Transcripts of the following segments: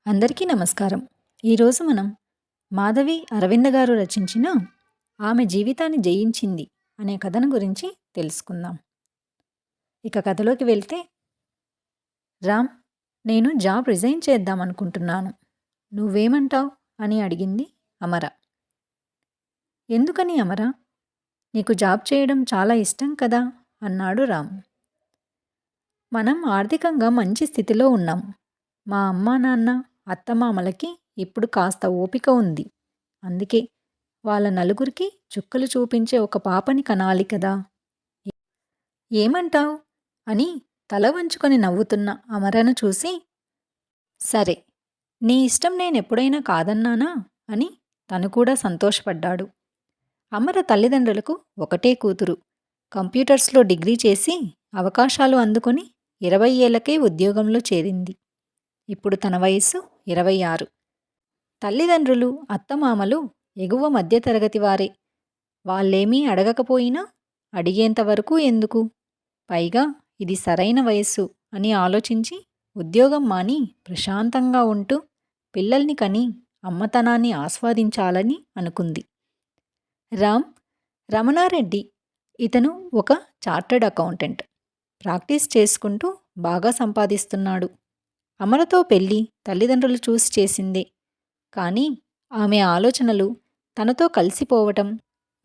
అందరికీ నమస్కారం. ఈరోజు మనం మాధవి అరవింద గారు రచించిన ఆమె జీవితాన్ని జయించింది అనే కథను గురించి తెలుసుకుందాం. ఇక కథలోకి వెళ్తే, రామ్, నేను జాబ్ రిజైన్ చేద్దామనుకుంటున్నాను. నువ్వేమంటావ్ అని అడిగింది అమర. ఎందుకని అమర? నీకు జాబ్ చేయడం చాలా ఇష్టం కదా అన్నాడు రామ్. మనం ఆర్థికంగా మంచి స్థితిలో ఉన్నాం. మా అమ్మా నాన్న అత్తమామలకి ఇప్పుడు కాస్త ఓపిక ఉంది. అందుకే వాళ్ళ నలుగురికి చుక్కలు చూపించే ఒక పాపని కనాలి కదా. ఏమంటావ్ అని తల వంచుకొని నవ్వుతున్న అమరను చూసి, సరే, నీ ఇష్టం నేనెప్పుడైనా కాదన్నానా అని తను కూడా సంతోషపడ్డాడు. అమర తల్లిదండ్రులకు ఒకటే కూతురు. కంప్యూటర్స్లో డిగ్రీ చేసి అవకాశాలు అందుకొని 20 ఏళ్లకే ఉద్యోగంలో చేరింది. ఇప్పుడు తన వయస్సు 26. తల్లిదండ్రులు అత్తమామలు ఎగువ మధ్యతరగతి వారే. వాళ్ళేమీ అడగకపోయినా అడిగేంతవరకు ఎందుకు? పైగా ఇది సరైన వయస్సు అని ఆలోచించి ఉద్యోగం మాని ప్రశాంతంగా ఉంటూ పిల్లల్ని కని అమ్మతనాన్ని ఆస్వాదించాలని అనుకుంది. రామ్ రమణారెడ్డి, ఇతను ఒక చార్టర్డ్ అకౌంటెంట్. ప్రాక్టీస్ చేసుకుంటూ బాగా సంపాదిస్తున్నాడు. అమరతో పెళ్ళి తల్లిదండ్రులు చూసి చేసిందే. కానీ ఆమె ఆలోచనలు తనతో కలిసిపోవటం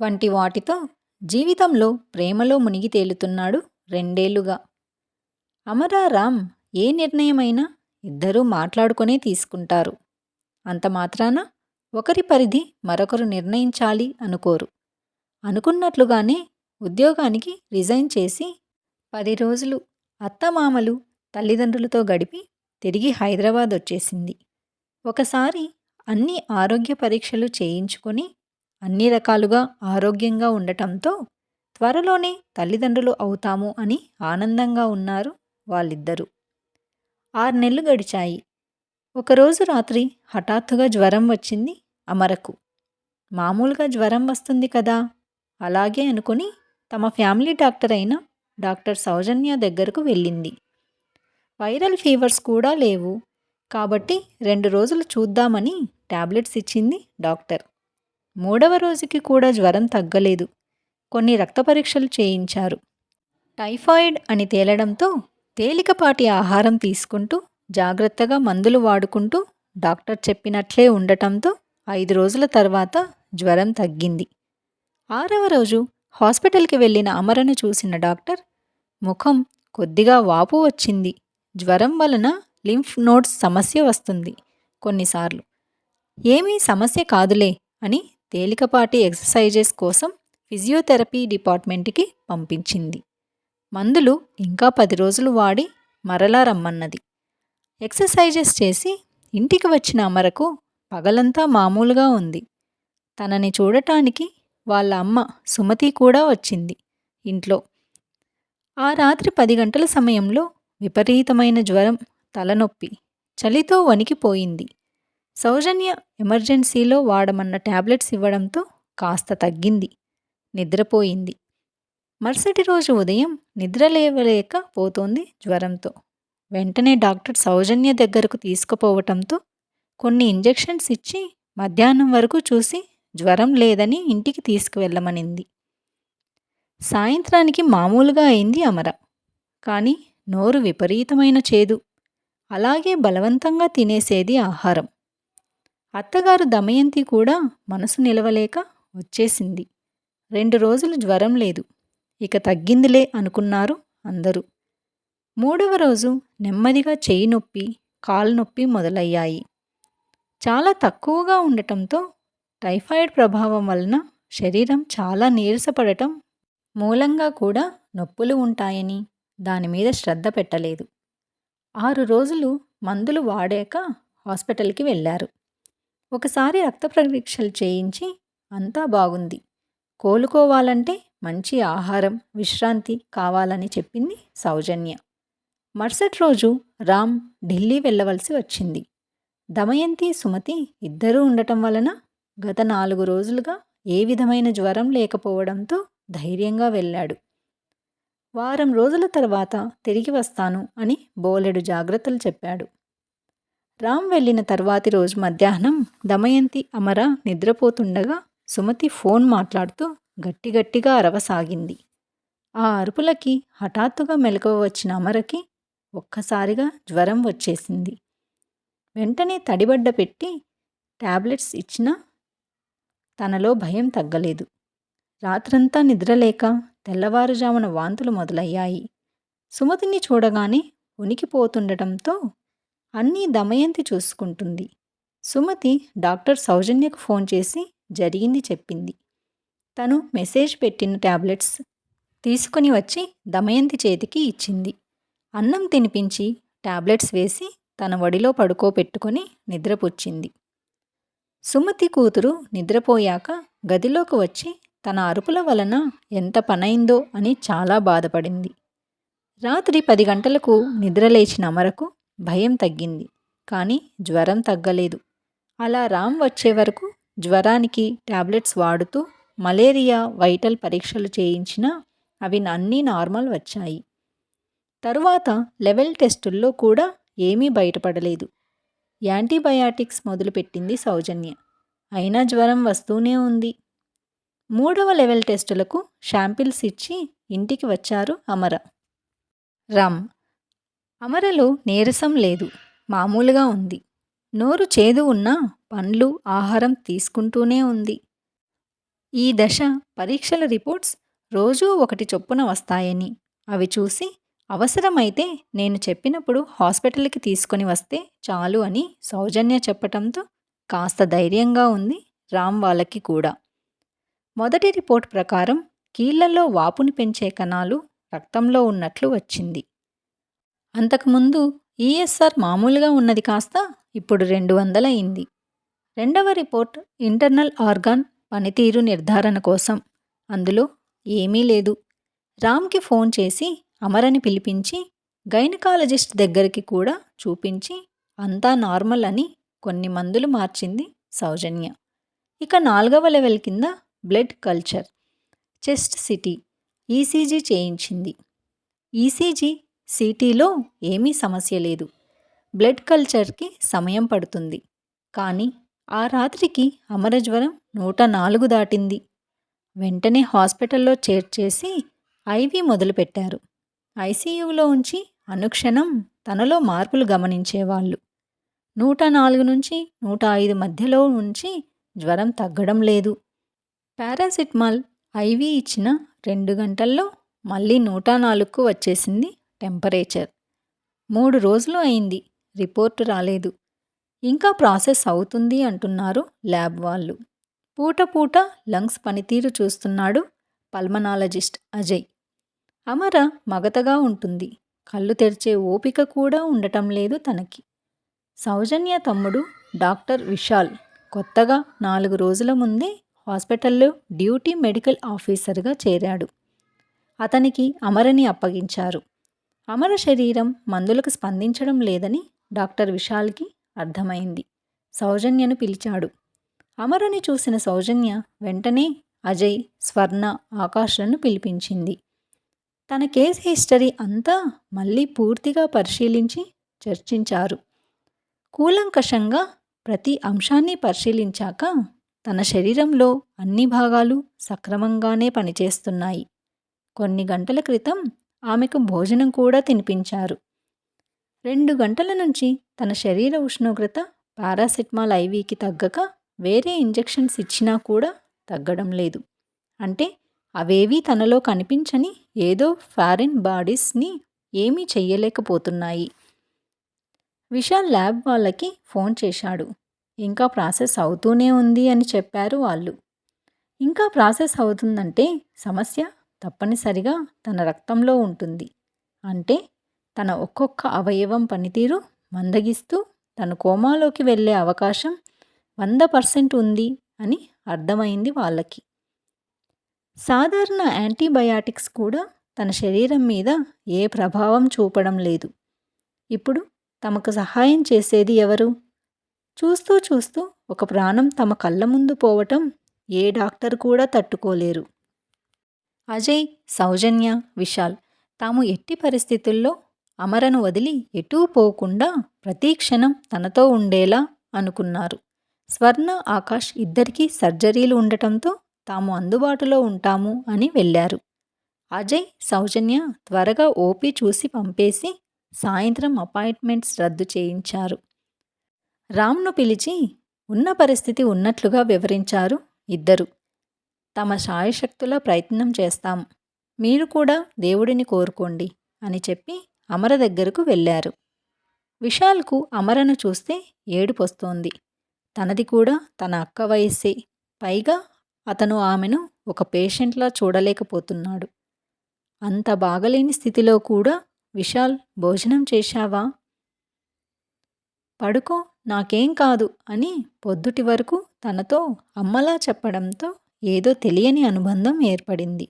వంటి వాటితో జీవితంలో ప్రేమలో మునిగి తేలుతున్నాడు 2 ఏళ్లుగా. అమర, రామ్ ఏ నిర్ణయమైనా ఇద్దరూ మాట్లాడుకునే తీసుకుంటారు. అంత మాత్రాన ఒకరి పరిధి మరొకరు నిర్ణయించాలి అనుకోరు. అనుకున్నట్లుగానే ఉద్యోగానికి రిజైన్ చేసి 10 రోజులు అత్తమామలు తల్లిదండ్రులతో గడిపి తిరిగి హైదరాబాద్ వచ్చేసింది. ఒకసారి అన్ని ఆరోగ్య పరీక్షలు చేయించుకొని అన్ని రకాలుగా ఆరోగ్యంగా ఉండటంతో త్వరలోనే తల్లిదండ్రులు అవుతాము అని ఆనందంగా ఉన్నారు వాళ్ళిద్దరూ. 6 నెలలు గడిచాయి. ఒకరోజు రాత్రి హఠాత్తుగా జ్వరం వచ్చింది అమరకు. మామూలుగా జ్వరం వస్తుంది కదా, అలాగే అనుకుని తమ ఫ్యామిలీ డాక్టర్ అయిన డాక్టర్ సౌజన్య దగ్గరకు వెళ్ళింది. వైరల్ ఫీవర్స్ కూడా లేవు కాబట్టి 2 రోజులు చూద్దామని టాబ్లెట్స్ ఇచ్చింది డాక్టర్. 3వ రోజుకి కూడా జ్వరం తగ్గలేదు. కొన్ని రక్త పరీక్షలు చేయించారు. టైఫాయిడ్ అని తేలడంతో తేలికపాటి ఆహారం తీసుకుంటూ జాగ్రత్తగా మందులు వాడుకుంటూ డాక్టర్ చెప్పినట్లే ఉండటంతో 5 రోజుల తర్వాత జ్వరం తగ్గింది. 6వ రోజు హాస్పిటల్కి వెళ్ళిన అమరను చూసిన డాక్టర్, ముఖం కొద్దిగా వాపు వచ్చింది. జ్వరం వలన లింఫ్ నోడ్స్ సమస్య వస్తుంది కొన్నిసార్లు. ఏమీ సమస్య కాదులే అని తేలికపాటి ఎక్సర్సైజెస్ కోసం ఫిజియోథెరపీ డిపార్ట్మెంట్కి పంపించింది. మందులు ఇంకా 10 రోజులు వాడి మరలా రమ్మన్నది. ఎక్సర్సైజెస్ చేసి ఇంటికి వచ్చిన అమరకు పగలంతా మామూలుగా ఉంది. తనని చూడటానికి వాళ్ళ అమ్మ సుమతి కూడా వచ్చింది ఇంట్లో. ఆ రాత్రి 10 గంటల సమయంలో విపరీతమైన జ్వరం, తలనొప్పి, చలితో వణికిపోయింది. సౌజన్య ఎమర్జెన్సీలో వాడమన్న టాబ్లెట్స్ ఇవ్వడంతో కాస్త తగ్గింది. నిద్రపోయింది. మరుసటి రోజు ఉదయం నిద్రలేవలేక పోతోంది జ్వరంతో. వెంటనే డాక్టర్ సౌజన్య దగ్గరకు తీసుకుపోవటంతో కొన్ని ఇంజెక్షన్స్ ఇచ్చి మధ్యాహ్నం వరకు చూసి జ్వరం లేదని ఇంటికి తీసుకువెళ్ళమనింది. సాయంత్రానికి మామూలుగా అయింది అమర. కానీ నోరు విపరీతమైన చేదు. అలాగే బలవంతంగా తినేసేది ఆహారం. అత్తగారు దమయంతి కూడా మనసు నిలవలేక వచ్చేసింది. 2 రోజులు జ్వరం లేదు. ఇక తగ్గిందిలే అనుకున్నారు అందరూ. 3వ రోజు నెమ్మదిగా చెయ్యి నొప్పి, కాలు నొప్పి మొదలయ్యాయి. చాలా తక్కువగా ఉండటంతో టైఫాయిడ్ ప్రభావం వలన శరీరం చాలా నీరసపడటం మూలంగా కూడా నొప్పులు ఉంటాయని దానిమీద శ్రద్ధ పెట్టలేదు. 6 రోజులు మందులు వాడాక హాస్పిటల్కి వెళ్ళారు. ఒకసారి రక్త పరీక్షలు చేయించి అంతా బాగుంది. కోలుకోవాలంటే మంచి ఆహారం, విశ్రాంతి కావాలని చెప్పింది సౌజన్య. మరుసటి రోజు రామ్ ఢిల్లీ వెళ్ళవలసి వచ్చింది. దమయంతి, సుమతి ఇద్దరూ ఉండటం వలన గత 4 రోజులుగా ఏ విధమైన జ్వరం లేకపోవడంతో ధైర్యంగా వెళ్ళాడు. వారం రోజుల తర్వాత తిరిగి వస్తాను అని బోలెడు జాగ్రత్తలు చెప్పాడు. రామ్ వెళ్ళిన తర్వాతి రోజు మధ్యాహ్నం దమయంతి అమర నిద్రపోతుండగా సుమతి ఫోన్ మాట్లాడుతూ గట్టిగట్టిగా అరవసాగింది. ఆ అరుపులకి హఠాత్తుగా మెలకువ వచ్చిన అమరకి ఒక్కసారిగా జ్వరం వచ్చేసింది. వెంటనే తడిబడ్డ పెట్టి టాబ్లెట్స్ ఇచ్చినా తనలో భయం తగ్గలేదు. రాత్రంతా నిద్రలేక తెల్లవారుజామున వాంతులు మొదలయ్యాయి. సుమతిని చూడగానే ఉనికిపోతుండటంతో అన్నీ దమయంతి చూసుకుంటుంది. సుమతి డాక్టర్ సౌజన్యకు ఫోన్ చేసి జరిగింది చెప్పింది. తను మెసేజ్ పెట్టిన టాబ్లెట్స్ తీసుకుని వచ్చి దమయంతి చేతికి ఇచ్చింది. అన్నం తినిపించి టాబ్లెట్స్ వేసి తన ఒడిలో పడుకోపెట్టుకొని నిద్రపుచ్చింది. సుమతి కూతురు నిద్రపోయాక గదిలోకి వచ్చి తన అరుపుల వలన ఎంత పనైందో అని చాలా బాధపడింది. రాత్రి 10 గంటలకు నిద్రలేచిన అమరకు భయం తగ్గింది. కానీ జ్వరం తగ్గలేదు. అలా రామ్ వచ్చే వరకు జ్వరానికి టాబ్లెట్స్ వాడుతూ మలేరియా వైటల్ పరీక్షలు చేయించినా అవి అన్నీ నార్మల్ వచ్చాయి. తరువాత లెవెల్ టెస్టుల్లో కూడా ఏమీ బయటపడలేదు. యాంటీబయాటిక్స్ మొదలుపెట్టింది సౌజన్య. అయినా జ్వరం వస్తూనే ఉంది. 3వ లెవెల్ టెస్టులకు షాంపిల్స్ ఇచ్చి ఇంటికి వచ్చారు అమర, రామ్. అమరలో నీరసం లేదు, మామూలుగా ఉంది. నోరు చేదు ఉన్నా పండ్లు ఆహారం తీసుకుంటూనే ఉంది. ఈ దశ పరీక్షల రిపోర్ట్స్ రోజూ ఒకటి చొప్పున వస్తాయని, అవి చూసి అవసరమైతే నేను చెప్పినప్పుడు హాస్పిటల్కి తీసుకొని వస్తే చాలు అని సౌజన్య చెప్పటంతో కాస్త ధైర్యంగా ఉంది రామ్ వాళ్ళకి కూడా. మొదటి రిపోర్ట్ ప్రకారం కీళ్లలో వాపుని పెంచే కణాలు రక్తంలో ఉన్నట్లు వచ్చింది. అంతకుముందు ఈఎస్ఆర్ మామూలుగా ఉన్నది కాస్త ఇప్పుడు 200 అయింది. రెండవ రిపోర్ట్ ఇంటర్నల్ ఆర్గాన్ పనితీరు నిర్ధారణ కోసం. అందులో ఏమీ లేదు. రామ్కి ఫోన్ చేసి అమరని పిలిపించి గైనకాలజిస్ట్ దగ్గరికి కూడా చూపించి అంతా నార్మల్ అని కొన్ని మందులు మార్చింది సౌజన్య. ఇక 4వ లెవెల్ కింద blood culture, chest CT, ECG చేయించింది. ఈసీజీ సిటీలో ఏమీ సమస్య లేదు. బ్లడ్ కల్చర్కి సమయం పడుతుంది. కానీ ఆ రాత్రికి అమర జ్వరం 104 దాటింది. వెంటనే హాస్పిటల్లో చేర్చేసి ఐవీ మొదలుపెట్టారు. ఐసీయూలో ఉంచి అనుక్షణం తనలో మార్పులు గమనించేవాళ్ళు. 104 నుంచి 105 మధ్యలో ఉంచి జ్వరం తగ్గడం లేదు. పారాసిటమాల్ ఐవీ ఇచ్చిన 2 గంటల్లో మళ్ళీ 104కు వచ్చేసింది టెంపరేచర్. 3 రోజులు అయింది, రిపోర్టు రాలేదు. ఇంకా ప్రాసెస్ అవుతుంది అంటున్నారు ల్యాబ్ వాళ్ళు. పూట పూట లంగ్స్ పనితీరు చూస్తున్నాడు పల్మనాలజిస్ట్ అజయ్. అమర మగతగా ఉంటుంది. కళ్ళు తెరిచే ఓపిక కూడా ఉండటం లేదు తనకి. సౌజన్య తమ్ముడు డాక్టర్ విశాల్ కొత్తగా 4 రోజుల ముందే హాస్పిటల్లో డ్యూటీ మెడికల్ ఆఫీసర్గా చేరాడు. అతనికి అమరని అప్పగించారు. అమర శరీరం మందులకు స్పందించడం లేదని డాక్టర్ విశాల్కి అర్థమైంది. సౌజన్యను పిలిచాడు. అమరని చూసిన సౌజన్య వెంటనే అజయ్, స్వర్ణ, ఆకాష్లను పిలిపించింది. తన కేస్ హిస్టరీ అంతా మళ్ళీ పూర్తిగా పరిశీలించి చర్చించారు. కూలంకషంగా ప్రతి అంశాన్ని పరిశీలించాక తన శరీరంలో అన్ని భాగాలు సక్రమంగానే పనిచేస్తున్నాయి. కొన్ని గంటల క్రితం ఆమెకు భోజనం కూడా తినిపించారు. 2 గంటల నుంచి తన శరీర ఉష్ణోగ్రత పారాసిటమాల్ ఐవీకి తగ్గక వేరే ఇంజెక్షన్స్ ఇచ్చినా కూడా తగ్గడం లేదు. అంటే అవేవీ తనలో కనిపించని ఏదో ఫారిన్ బాడీస్ని ఏమీ చెయ్యలేకపోతున్నాయి. విశాల్ ల్యాబ్ వాళ్ళకి ఫోన్ చేశాడు. ఇంకా ప్రాసెస్ అవుతూనే ఉంది అని చెప్పారు వాళ్ళు. ఇంకా ప్రాసెస్ అవుతుందంటే సమస్య తప్పనిసరిగా తన రక్తంలో ఉంటుంది. అంటే తన ఒక్కొక్క అవయవం పనితీరు మందగిస్తూ తను కోమాలోకి వెళ్ళే అవకాశం 100% ఉంది అని అర్థమైంది వాళ్ళకి. సాధారణ యాంటీబయాటిక్స్ కూడా తన శరీరం మీద ఏ ప్రభావం చూపడం లేదు. ఇప్పుడు తమకు సహాయం చేసేది ఎవరు? చూస్తూ చూస్తూ ఒక ప్రాణం తమ కళ్ళ ముందు పోవటం ఏ డాక్టర్ కూడా తట్టుకోలేరు. అజయ్, సౌజన్య, విశాల్ తాము ఎట్టి పరిస్థితుల్లో అమరను వదిలి ఎటూ పోకుండా ప్రతి క్షణం తనతో ఉండేలా అనుకున్నారు. స్వర్ణ, ఆకాష్ ఇద్దరికీ సర్జరీలు ఉండటంతో తాము అందుబాటులో ఉంటాము అని వెళ్ళారు. అజయ్, సౌజన్య త్వరగా ఓపీ చూసి పంపేసి సాయంత్రం అపాయింట్మెంట్స్ రద్దు చేయించారు. రామ్ను పిలిచి ఉన్న పరిస్థితి ఉన్నట్లుగా వివరించారు ఇద్దరు. తమ శాయశక్తులా ప్రయత్నం చేస్తాం, మీరు కూడా దేవుడిని కోరుకోండి అని చెప్పి అమర దగ్గరకు వెళ్ళారు. విశాల్కు అమరను చూస్తే ఏడుపొస్తోంది. తనది కూడా తన అక్క వయస్సే. పైగా అతను ఆమెను ఒక పేషెంట్లా చూడలేకపోతున్నాడు. అంత బాగలేని స్థితిలో కూడా విశాల్, భోజనం చేశావా? పడుకో, నాకేం కాదు అని పొద్దుటి వరకు తనతో అమ్మలా చెప్పడంతో ఏదో తెలియని అనుబంధం ఏర్పడింది.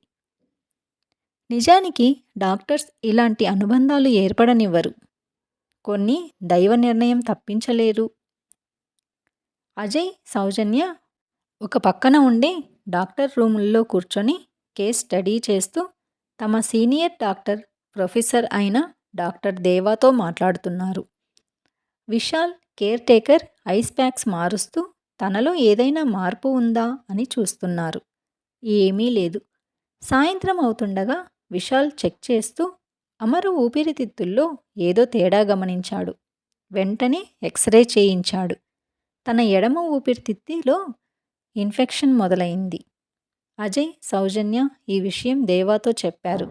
నిజానికి డాక్టర్స్ ఇలాంటి అనుబంధాలు ఏర్పడనివ్వరు. కొన్ని దైవ నిర్ణయం తప్పించలేరు. అజయ్, సౌజన్య ఒక పక్కన ఉండి డాక్టర్ రూముల్లో కూర్చొని కేస్ స్టడీ చేస్తూ తమ సీనియర్ డాక్టర్, ప్రొఫెసర్ అయిన డాక్టర్ దేవాతో మాట్లాడుతున్నారు. Vishal, care taker ice packs మారుస్తూ తనలో ఏదైనా మార్పు ఉందా అని చూస్తున్నారు. ఏమీ లేదు. సాయంత్రం అవుతుండగా విశాల్ చెక్ చేస్తూ అమరు ఊపిరితిత్తుల్లో ఏదో తేడా గమనించాడు. వెంటనే ఎక్స్రే చేయించాడు. తన ఎడమ ఊపిరితిత్తులో ఇన్ఫెక్షన్ మొదలైంది. అజయ్, సౌజన్య ఈ విషయం దేవాతో చెప్పారు.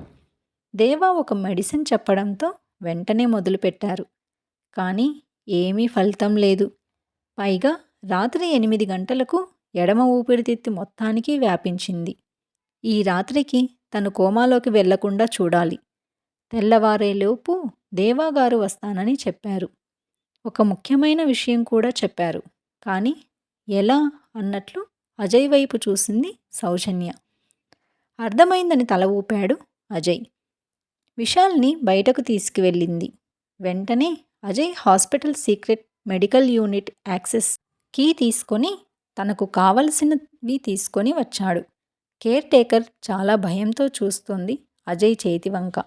దేవా ఒక మెడిసిన్ చెప్పడంతో వెంటనే మొదలుపెట్టారు. కానీ ఏమీ ఫలితం లేదు. పైగా రాత్రి 8 గంటలకు ఎడమ ఊపిరితిత్తు మొత్తానికి వ్యాపించింది. ఈ రాత్రికి తను కోమాలోకి వెళ్లకుండా చూడాలి. తెల్లవారేలోపు దేవాగారు వస్తానని చెప్పారు. ఒక ముఖ్యమైన విషయం కూడా చెప్పారు. కానీ ఎలా అన్నట్లు అజయ్ వైపు చూసింది సౌజన్య. అర్థమైందని తల ఊపాడు అజయ్. విశాల్ని బయటకు తీసుకువెళ్ళింది. వెంటనే Ajay hospital secret medical unit access key తీసుకొని తనకు కావలసినవి తీసుకొని వచ్చాడు. కేర్ టేకర్ చాలా భయంతో చూస్తోంది అజయ్ చేతి వంక.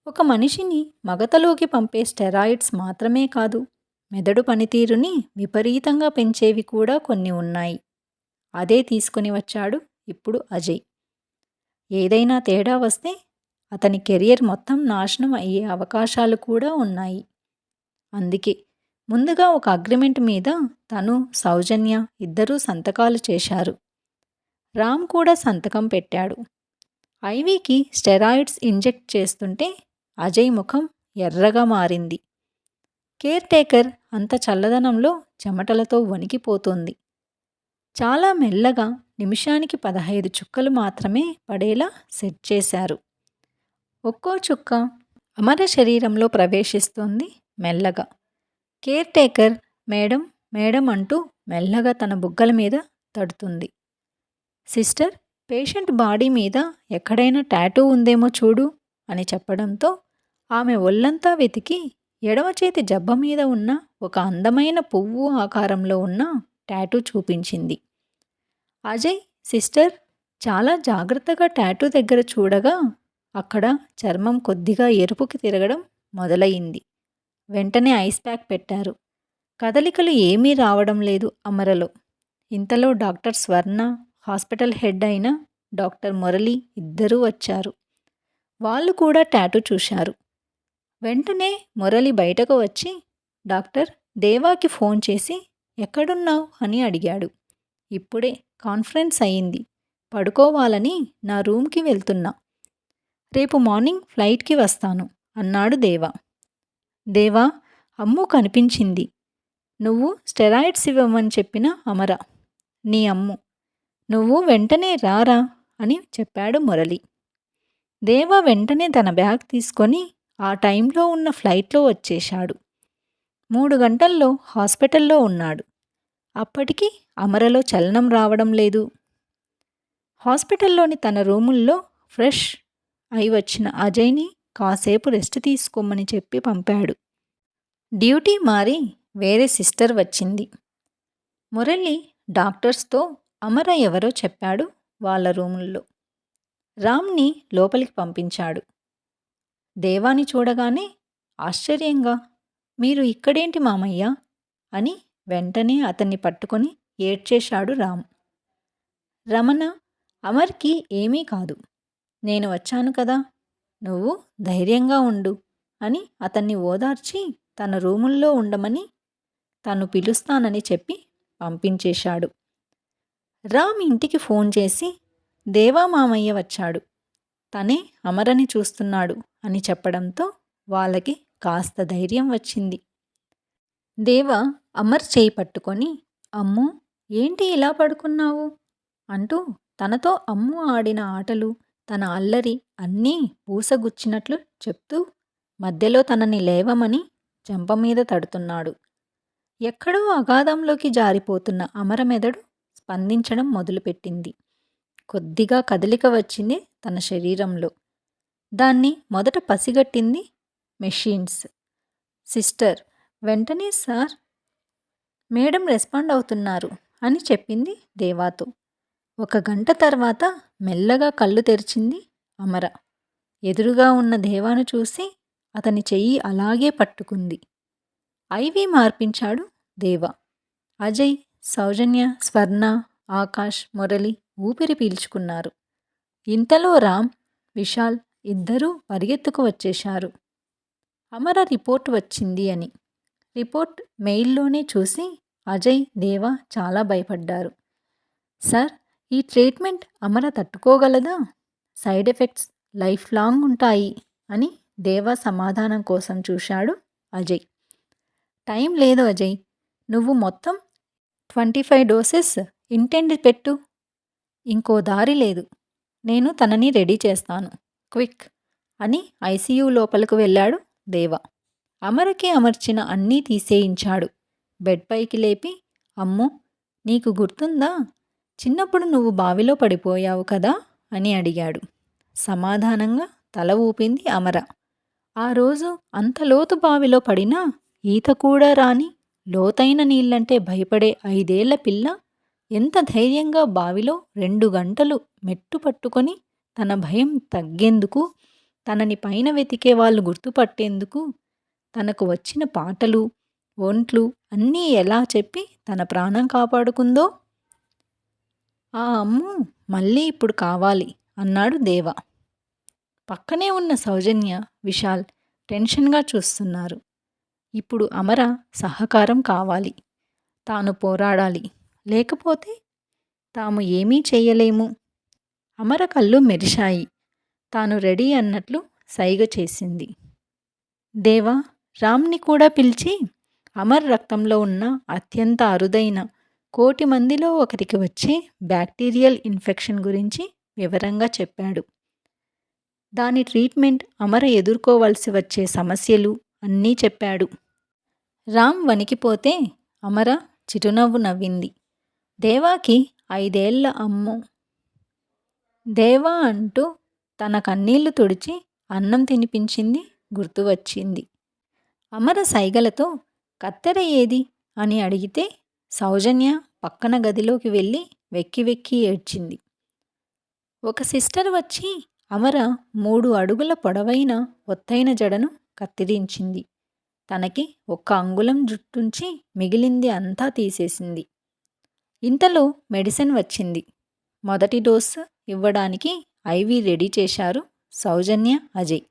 ఒక మనిషిని మగతలోకి పంపే స్టెరాయిడ్స్ మాత్రమే కాదు, మెదడు పనితీరుని విపరీతంగా పెంచేవి కూడా కొన్ని ఉన్నాయి. అదే తీసుకొని వచ్చాడు ఇప్పుడు అజయ్. ఏదైనా తేడా వస్తే అతని కెరియర్ మొత్తం నాశనం అయ్యే అవకాశాలు కూడా ఉన్నాయి. అందుకే ముందుగా ఒక అగ్రిమెంట్ మీద తను, సౌజన్య ఇద్దరూ సంతకాలు చేశారు. రామ్ కూడా సంతకం పెట్టాడు. ఐవీకి స్టెరాయిడ్స్ ఇంజెక్ట్ చేస్తుంటే అజయ్ ముఖం ఎర్రగా మారింది. కేర్ టేకర్ అంత చల్లదనంలో చెమటలతో వణికిపోతోంది. చాలా మెల్లగా నిమిషానికి 15 చుక్కలు మాత్రమే పడేలా సెట్ చేశారు. ఒక్కో చుక్క అమర శరీరంలో ప్రవేశిస్తోంది మెల్లగా. కేర్ టేకర్ మేడం, మేడం అంటూ మెల్లగా తన బుగ్గల మీద తడుతుంది. సిస్టర్, పేషెంట్ బాడీ మీద ఎక్కడైనా టాటూ ఉందేమో చూడు అని చెప్పడంతో ఆమె ఒళ్ళంతా వెతికి ఎడమ చేతి జబ్బ మీద ఉన్న ఒక అందమైన పువ్వు ఆకారంలో ఉన్న టాటూ చూపించింది. అజయ్, సిస్టర్ చాలా జాగ్రత్తగా టాటూ దగ్గర చూడగా అక్కడ చర్మం కొద్దిగా ఎరుపుకి తిరగడం మొదలయింది. వెంటనే ఐస్ ప్యాక్ పెట్టారు. కదలికలు ఏమీ రావడం లేదు అమరలో. ఇంతలో డాక్టర్ స్వర్ణ, హాస్పిటల్ హెడ్ అయిన డాక్టర్ మురళి ఇద్దరూ వచ్చారు. వాళ్ళు కూడా టాటూ చూశారు. వెంటనే మురళి బయటకు వచ్చి డాక్టర్ దేవాకి ఫోన్ చేసి ఎక్కడున్నావు అని అడిగాడు. ఇప్పుడే కాన్ఫరెన్స్ అయింది, పడుకోవాలని నా రూమ్కి వెళ్తున్నా, రేపు మార్నింగ్ ఫ్లైట్కి వస్తాను అన్నాడు దేవా. దేవా, అమ్ము కనిపించింది. నువ్వు స్టెరాయిడ్స్ ఇవ్వమని చెప్పిన అమర నీ అమ్ము, నువ్వు వెంటనే రారా అని చెప్పాడు మురళి. దేవా వెంటనే తన బ్యాగ్ తీసుకొని ఆ టైంలో ఉన్న ఫ్లైట్లో వచ్చేశాడు. 3 గంటల్లో హాస్పిటల్లో ఉన్నాడు. అప్పటికి అమరలో చలనం రావడం లేదు. హాస్పిటల్లోని తన రూముల్లో ఫ్రెష్ అయి వచ్చిన అజయ్ని కాసేపు రెస్ట్ తీసుకోమని చెప్పి పంపాడు. డ్యూటీ మారి వేరే సిస్టర్ వచ్చింది. మురళి డాక్టర్స్తో అమర ఎవరో చెప్పాడు వాళ్ళ రూముల్లో. రామ్ని లోపలికి పంపించాడు. దేవాని చూడగానే ఆశ్చర్యంగా, మీరు ఇక్కడేంటి మామయ్య అని వెంటనే అతన్ని పట్టుకొని ఏడ్చేశాడు రామ్. రమణ, అమర్కి ఏమీ కాదు, నేను వచ్చాను కదా, నువ్వు ధైర్యంగా ఉండు అని అతన్ని ఓదార్చి తన రూముల్లో ఉండమని తను పిలుస్తానని చెప్పి పంపించేశాడు. రామ్ ఇంటికి ఫోన్ చేసి దేవా మామయ్య వచ్చాడు, తనే అమరని చూస్తున్నాడు అని చెప్పడంతో వాళ్ళకి కాస్త ధైర్యం వచ్చింది. దేవ అమర్ చేయి పట్టుకొని, అమ్మూ, ఏంటి ఇలా పడుకున్నావు అంటూ తనతో అమ్ము ఆడిన ఆటలు, తన అల్లరి అన్నీ పూసగుచ్చినట్లు చెప్తూ మధ్యలో తనని లేవమని చెంప మీద తడుతున్నాడు. ఎక్కడో అగాధంలోకి జారిపోతున్న అమర మెదడు స్పందించడం మొదలుపెట్టింది. కొద్దిగా కదలిక వచ్చింది తన శరీరంలో. దాన్ని మొదట పసిగట్టింది మెషిన్స్. సిస్టర్ వెంటనే సార్, మేడం రెస్పాండ్ అవుతున్నారు అని చెప్పింది దేవాతో. 1 గంట తర్వాత మెల్లగా కళ్ళు తెరిచింది అమర. ఎదురుగా ఉన్న దేవాను చూసి అతని చెయ్యి అలాగే పట్టుకుంది. ఐవి మార్పించాడు దేవ. అజయ్, సౌజన్య, స్వర్ణ, ఆకాష్, మురళి ఊపిరి పీల్చుకున్నారు. ఇంతలో రామ్, విశాల్ ఇద్దరూ పరిగెత్తుకు వచ్చేశారు. అమర రిపోర్ట్ వచ్చింది అని. రిపోర్ట్ మెయిల్లోనే చూసి అజయ్, దేవ చాలా భయపడ్డారు. సార్, ఈ ట్రీట్మెంట్ అమర తట్టుకోగలదా? సైడ్ ఎఫెక్ట్స్ లైఫ్ లాంగ్ ఉంటాయి అని దేవ సమాధానం కోసం చూశాడు అజయ్. టైం లేదు అజయ్, నువ్వు మొత్తం 25 డోసెస్ ఇంటెండ్ పెట్టు. ఇంకో దారి లేదు. నేను తనని రెడీ చేస్తాను, క్విక్ అని ఐసీయూ లోపలకు వెళ్ళాడు దేవ. అమరకి అమర్చిన అన్నీ తీసేయించాడు. బెడ్ పైకి లేపి, అమ్మో, నీకు గుర్తుందా, చిన్నప్పుడు నువ్వు బావిలో పడిపోయావు కదా అని అడిగాడు. సమాధానంగా తల ఊపింది అమర. ఆ రోజు అంత లోతు బావిలో పడినా ఈత కూడా రాని, లోతైన నీళ్ళంటే భయపడే 5 ఏళ్ల పిల్ల ఎంత ధైర్యంగా బావిలో 2 గంటలు మెట్టు పట్టుకొని తన భయం తగ్గేందుకు, తనని పైన వెతికే వాళ్ళు గుర్తుపట్టేందుకు తనకు వచ్చిన పాటలు, ఒంట్లు అన్నీ ఎలా చెప్పి తన ప్రాణం కాపాడుకుందో. ఆ అమ్ము మళ్ళీ ఇప్పుడు కావాలి అన్నాడు దేవ. పక్కనే ఉన్న సౌజన్య, విశాల్ టెన్షన్గా చూస్తున్నారు. ఇప్పుడు అమర సహకారం కావాలి. తాను పోరాడాలి, లేకపోతే తాము ఏమీ చెయ్యలేము. అమర కళ్ళు మెరిశాయి. తాను రెడీ అన్నట్లు సైగ చేసింది. దేవా రామ్ని కూడా పిలిచి అమర్ రక్తంలో ఉన్న అత్యంత అరుదైన 1,00,00,000 మందిలో ఒకరికి వచ్చే బ్యాక్టీరియల్ ఇన్ఫెక్షన్ గురించి వివరంగా చెప్పాడు. దాని ట్రీట్మెంట్, అమర ఎదుర్కోవలసి వచ్చే సమస్యలు అన్నీ చెప్పాడు. రామ్ వణికిపోతే అమర చిరునవ్వు నవ్వింది. దేవాకి 5 ఏళ్ల అమ్మో, దేవా అంటూ తన కన్నీళ్లు తుడిచి అన్నం తినిపించింది గుర్తు వచ్చింది. అమర సైగలతో కత్తెర ఏది అని అడిగితే సౌజన్య పక్కన గదిలోకి వెళ్ళి వెక్కి వెక్కి ఏడ్చింది. ఒక సిస్టర్ వచ్చి అమర 3 అడుగుల పొడవైన ఒత్తైన జడను కత్తిరించింది. తనకి 1 అంగుళం జుట్టుంచి మిగిలింది అంతా తీసేసింది. ఇంతలో మెడిసిన్ వచ్చింది. మొదటి డోసు ఇవ్వడానికి ఐవి రెడీ చేశారు సౌజన్య, అజయ్.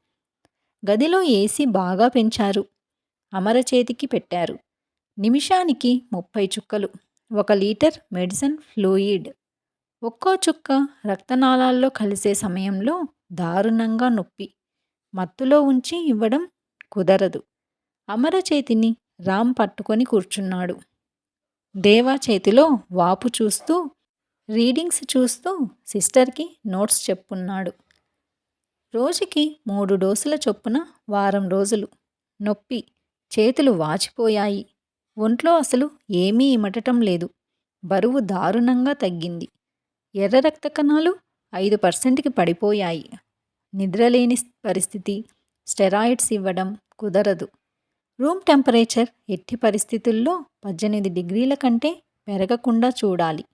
గదిలో ఏసీ బాగా పెంచారు. అమర చేతికి పెట్టారు. నిమిషానికి 30 చుక్కలు, 1 లీటర్ మెడిసిన్ ఫ్లూయిడ్. ఒక్కో చుక్క రక్తనాళాల్లో కలిసే సమయంలో దారుణంగా నొప్పి. మత్తులో ఉంచి ఇవ్వడం కుదరదు. అమర చేతిని రామ్ పట్టుకొని కూర్చున్నాడు. దేవా చేతిలో వాపు చూస్తూ, రీడింగ్స్ చూస్తూ సిస్టర్కి నోట్స్ చెప్పున్నాడు. రోజుకి 3 డోసుల చొప్పున వారం రోజులు. నొప్పి, చేతులు వాచిపోయాయి. ఒంట్లో అసలు ఏమీ ఇమటటం లేదు. బరువు దారుణంగా తగ్గింది. ఎర్ర రక్త కణాలు 5%కి పడిపోయాయి. నిద్రలేని పరిస్థితి. స్టెరాయిడ్స్ ఇవ్వడం కుదరదు. రూమ్ టెంపరేచర్ ఎట్టి పరిస్థితుల్లో 18 డిగ్రీల కంటే పెరగకుండా చూడాలి.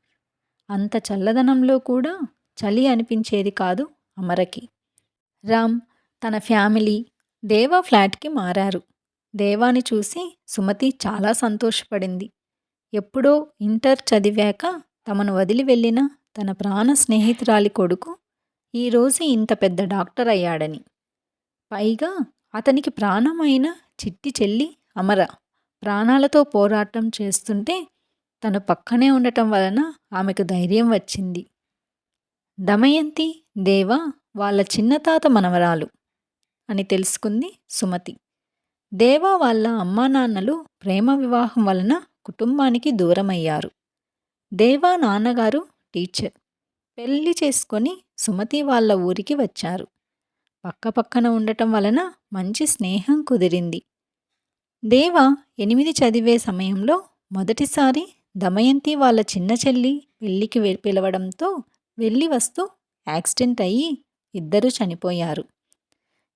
అంత చల్లదనంలో కూడా చలి అనిపించేది కాదు అమరకి. రామ్, తన ఫ్యామిలీ, దేవా ఫ్లాట్‌కి మారారు. దేవాని చూసి సుమతి చాలా సంతోషపడింది. ఎప్పుడో ఇంటర్ చదివాక తమను వదిలి వెళ్ళిన తన ప్రాణ స్నేహితురాలి కొడుకు ఈరోజు ఇంత పెద్ద డాక్టర్ అయ్యాడని. పైగా అతనికి ప్రాణమైన చిట్టి చెల్లి అమర ప్రాణాలతో పోరాటం చేస్తుంటే తను పక్కనే ఉండటం వలన ఆమెకు ధైర్యం వచ్చింది. దమయంతి దేవ వాళ్ళ చిన్నతాత మనవరాలు అని తెలుసుకుంది సుమతి. దేవా వాళ్ళ అమ్మానాన్నలు ప్రేమ వివాహం వలన కుటుంబానికి దూరమయ్యారు. దేవా నాన్నగారు టీచర్. పెళ్లి చేసుకొని సుమతి వాళ్ళ ఊరికి వచ్చారు. పక్కపక్కన ఉండటం వలన మంచి స్నేహం కుదిరింది. దేవ 8 చదివే సమయంలో మొదటిసారి దమయంతి వాళ్ళ చిన్న చెల్లి పెళ్లికి పిలవడంతో వెళ్ళి వస్తూ యాక్సిడెంట్ అయ్యి ఇద్దరూ చనిపోయారు.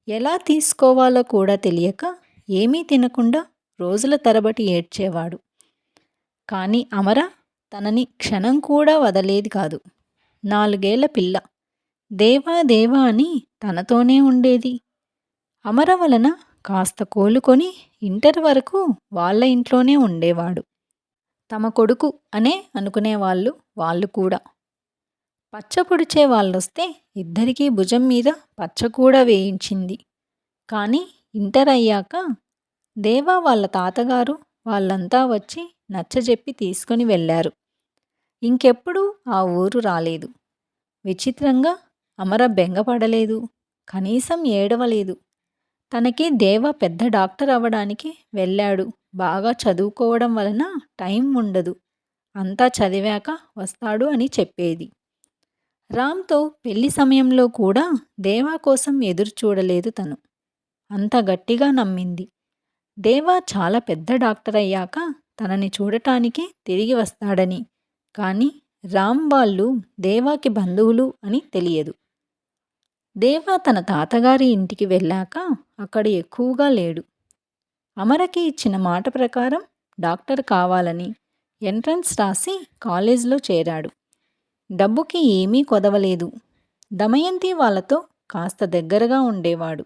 ఎలా తీసుకోవాలో కూడా తెలియక ఏమీ తినకుండా రోజుల తరబడి ఏడ్చేవాడు. కానీ అమర తనని క్షణం కూడా వదలేది కాదు. 4 ఏళ్ల పిల్ల. దేవా దేవా అని తనతోనే ఉండేది. అమర వలన కాస్త కోలుకొని ఇంటర్ వరకు వాళ్ళ ఇంట్లోనే ఉండేవాడు. తమ కొడుకు అనే అనుకునేవాళ్ళు వాళ్ళు కూడా. పచ్చ పొడిచే వాళ్ళొస్తే ఇద్దరికీ భుజం మీద పచ్చ కూడా వేయించింది. కానీ ఇంటర్ అయ్యాక దేవా వాళ్ళ తాతగారు వాళ్ళంతా వచ్చి నచ్చజెప్పి తీసుకుని వెళ్ళారు. ఇంకెప్పుడూ ఆ ఊరు రాలేదు. విచిత్రంగా అమర బెంగపడలేదు, కనీసం ఏడవలేదు. తనకి దేవ పెద్ద డాక్టర్ అవ్వడానికి వెళ్ళాడు, బాగా చదువుకోవడం వలన టైం ఉండదు, అంతా చదివాక వస్తాడు అని చెప్పేది. రామ్తో పెళ్లి సమయంలో కూడా దేవా కోసం ఎదురు చూడలేదు తను. అంత గట్టిగా నమ్మింది. దేవా చాలా పెద్ద డాక్టర్ అయ్యాక తనని చూడటానికి తిరిగి వస్తాడని. కానీ రామ్ వాళ్ళు దేవాకి బంధువులు అని తెలియదు. దేవా తన తాతగారి ఇంటికి వెళ్ళాక అక్కడ ఎక్కువగా లేడు. అమరకి ఇచ్చిన మాట ప్రకారం డాక్టర్ కావాలని ఎంట్రన్స్ రాసి కాలేజీలో చేరాడు. డబ్బుకి ఏమీ కొదవలేదు. దమయంతి వాళ్ళతో కాస్త దగ్గరగా ఉండేవాడు.